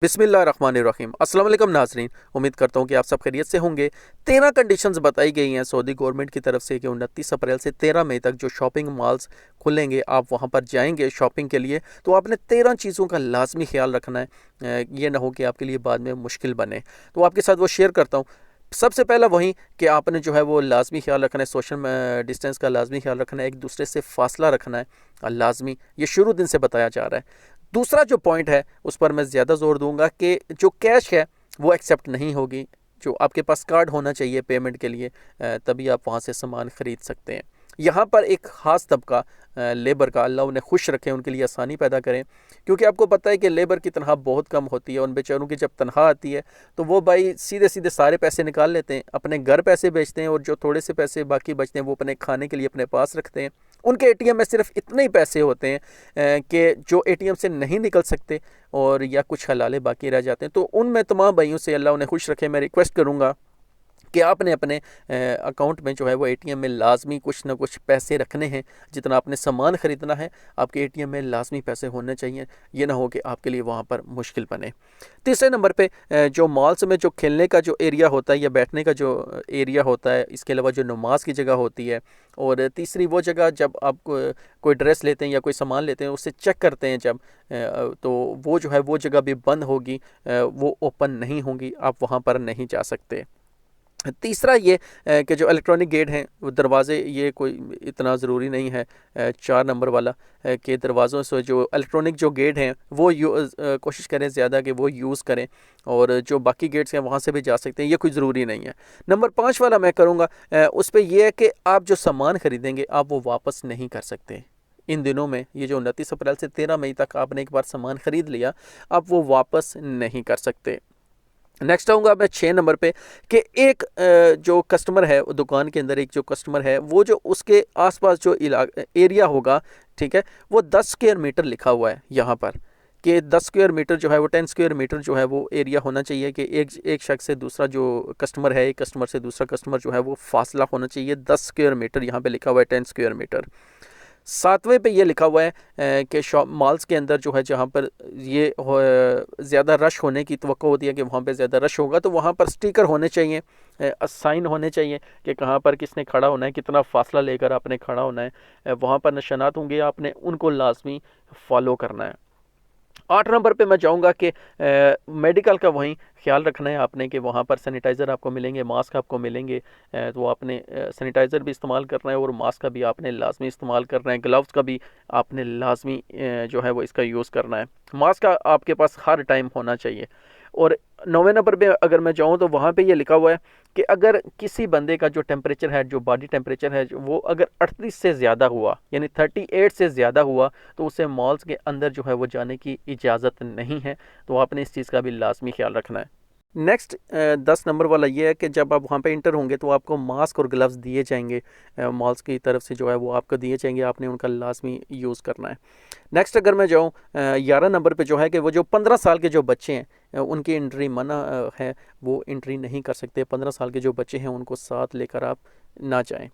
बिस्मिल्लाहिर्रहमानिर्रहीम। अस्सलाम वालेकुम नाज़रीन, उम्मीद करता हूँ कि आप सब खैरियत से होंगे। 13 कंडीशंस बताई गई हैं सऊदी गवर्नमेंट की तरफ से कि 29 अप्रैल से 13 मई तक जो शॉपिंग मॉल्स खुलेंगे, आप वहाँ पर जाएंगे शॉपिंग के लिए, तो आपने 13 चीज़ों का लाजमी ख्याल रखना है। ये ना हो कि आपके लिए बाद में मुश्किल बने। तो आपके साथ वो शेयर करता हूँ। सबसे पहला वही कि आपने जो है वो लाजमी ख्याल रखना है, सोशल डिस्टेंस का लाजमी ख्याल रखना है, एक दूसरे से फासला रखना है लाजमी। ये शुरू दिन से बताया जा रहा है। दूसरा जो पॉइंट है उस पर मैं ज़्यादा ज़ोर दूंगा कि जो कैश है वो एक्सेप्ट नहीं होगी। जो आपके पास कार्ड होना चाहिए पेमेंट के लिए, तभी आप वहाँ से सामान ख़रीद सकते हैं। यहाँ पर एक ख़ास तबका लेबर का, अल्लाह उन्हें खुश रखें, उनके लिए आसानी पैदा करें, क्योंकि आपको पता है कि लेबर की तनख्वाह बहुत कम होती है। उन बेचारों की जब तनख्वाह आती है तो वो भाई सीधे सीधे सारे पैसे निकाल लेते हैं, अपने घर पैसे बेचते हैं, और जो थोड़े से पैसे बाकी बचते हैं वो अपने खाने के लिए अपने पास रखते हैं। उनके एटीएम में सिर्फ इतने ही पैसे होते हैं कि जो एटीएम से नहीं निकल सकते, और या कुछ हलाले बाकी रह जाते हैं। तो उनमें तमाम भाइयों से अल्लाह उन्हें खुश रखे, मैं रिक्वेस्ट करूँगा कि आपने अपने अकाउंट में जो है वो एटीएम में लाजमी कुछ ना कुछ पैसे रखने हैं। जितना आपने सामान ख़रीदना है आपके एटीएम में लाजमी पैसे होने चाहिए। ये ना हो कि आपके लिए वहाँ पर मुश्किल बने। तीसरे नंबर पे जो मॉल्स में जो खेलने का जो एरिया होता है या बैठने का जो एरिया होता है, इसके अलावा जो नमाज की जगह होती है, और तीसरी वो जगह जब आप कोई ड्रेस लेते हैं या कोई सामान लेते हैं उसे चेक करते हैं जब, तो वो जो है वो जगह भी बंद होगी, वो ओपन नहीं होंगी, आप वहाँ पर नहीं जा सकते। तीसरा ये कि जो इलेक्ट्रॉनिक गेट हैं वो दरवाज़े, ये कोई इतना ज़रूरी नहीं है। 4 नंबर वाला कि दरवाज़ों से जो इलेक्ट्रॉनिक जो गेट हैं वो कोशिश करें ज़्यादा कि वो यूज़ करें, और जो बाकी गेट्स हैं वहाँ से भी जा सकते हैं, ये कोई ज़रूरी नहीं है। नंबर 5 वाला मैं करूँगा, उस पर यह है कि आप जो सामान ख़रीदेंगे आप वो वापस नहीं कर सकते। इन दिनों में ये जो 29 अप्रैल से 13 मई तक आपने एक बार सामान ख़रीद लिया, आप वो वापस नहीं कर सकते। नेक्स्ट आऊँगा मैं 6 नंबर पे कि एक जो कस्टमर है दुकान के अंदर, एक जो कस्टमर है वो जो उसके आसपास जो एरिया होगा, ठीक है, वो 10 स्क्वायर मीटर लिखा हुआ है यहाँ पर कि 10 स्क्वायर मीटर जो है वो 10 स्क्वायर मीटर जो है वो एरिया होना चाहिए कि एक शख्स से दूसरा जो कस्टमर है, एक कस्टमर से दूसरा कस्टमर जो है वो फासला होना चाहिए 10 स्क्वायर मीटर। यहाँ पे लिखा हुआ है 10 स्क्वायर मीटर। 7वें पे ये लिखा हुआ है कि शॉप मॉल्स के अंदर जो है जहाँ पर ये ज़्यादा रश होने की तवक्को होती है कि वहाँ पे ज़्यादा रश होगा, तो वहाँ पर स्टिकर होने चाहिए, साइन होने चाहिए कि कहाँ पर किसने खड़ा होना है, कितना फ़ासला लेकर आपने खड़ा होना है। वहाँ पर निशानात होंगे, आपने उनको लाजमी फ़ॉलो करना है। 8 नंबर पे मैं चाहूँगा कि मेडिकल का वहीं ख्याल रखना है आपने कि वहाँ पर सैनिटाइज़र आपको मिलेंगे, मास्क आपको मिलेंगे, तो आपने सैनिटाइज़र भी इस्तेमाल करना है और मास्क का भी आपने लाजमी इस्तेमाल करना है। ग्लव्स का भी आपने लाजमी जो है वो इसका यूज़ करना है। मास्क का आपके पास हर टाइम होना चाहिए। और 9वें नंबर पे अगर मैं जाऊँ तो वहाँ पे ये लिखा हुआ है कि अगर किसी बंदे का जो टेम्परेचर है, जो बॉडी टेम्परेचर है, वो अगर 38 से ज़्यादा हुआ, यानी 38 से ज़्यादा हुआ, तो उसे मॉल्स के अंदर जो है वो जाने की इजाज़त नहीं है। तो आपने इस चीज़ का भी लाजमी ख्याल रखना है। नेक्स्ट 10 नंबर वाला ये है कि जब आप वहाँ पे इंटर होंगे तो आपको मास्क और ग्लव्स दिए जाएंगे, मॉल्स की तरफ से जो है वो आपको दिए जाएंगे, आपने उनका लाजमी यूज़ करना है। नेक्स्ट अगर मैं जाऊँ 11 नंबर पे जो है कि वो जो 15 साल के जो बच्चे हैं उनकी एंट्री मना है, वो एंट्री नहीं कर सकते। 15 साल के जो बच्चे हैं उनको साथ लेकर आप ना जाएँ।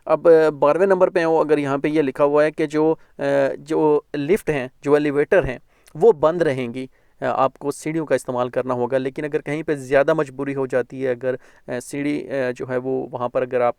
अब 12वें नंबर पे अगर यहाँ पे ये लिखा हुआ है कि जो लिफ्ट हैं, जो एलिवेटर हैं, वो बंद रहेंगी, आपको सीढ़ियों का इस्तेमाल करना होगा। लेकिन अगर कहीं पे ज़्यादा मजबूरी हो जाती है, अगर सीढ़ी जो है वो वहाँ पर अगर आप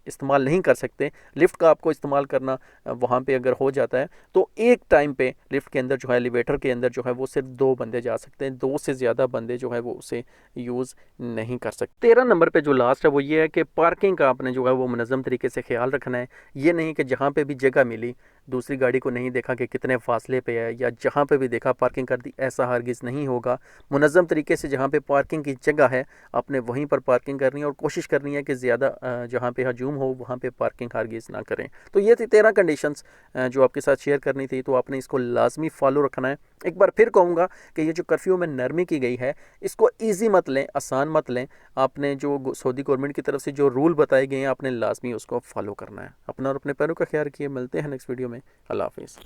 इस्तेमाल नहीं कर सकते, लिफ्ट का आपको इस्तेमाल करना वहाँ पे अगर हो जाता है, तो एक टाइम पे लिफ्ट के अंदर जो है, एलिवेटर के अंदर जो है वो सिर्फ 2 बंदे जा सकते हैं, 2 से ज़्यादा बंदे जो है वो उसे यूज़ नहीं कर सकते। 13 नंबर पे जो लास्ट है वो ये है कि पार्किंग का आपने जो है वो मुनज़्ज़म तरीके से ख्याल रखना है। ये नहीं कि जहाँ पे भी जगह मिली दूसरी गाड़ी को नहीं देखा कि कितने फासले पे है, या जहाँ पे भी देखा पार्किंग कर दी, ऐसा हरगिज़ नहीं होगा। मुनज़्ज़म तरीके से जहाँ पे पार्किंग की जगह है आपने वहीं पर पार्किंग करनी है, और कोशिश करनी है कि ज़्यादा जहाँ पे हजूम हो वहाँ पे पार्किंग हरगिज़ ना करें। तो ये थी 13 कंडीशंस जो आपके साथ शेयर करनी थी, तो आपने इसको लाजमी फॉलो रखना है। एक बार फिर कहूँगा कि ये जो कर्फ्यू में नरमी की गई है, इसको ईजी मत लें, आसान मत लें। आपने जो सऊदी गवर्नमेंट की तरफ से जो रूल बताए गए हैं आपने लाजमी उसको फॉलो करना है। अपना और अपने पैरों का ख्याल रखिए। मिलते हैं नेक्स्ट वीडियो में। अल्लाह हाफिज़।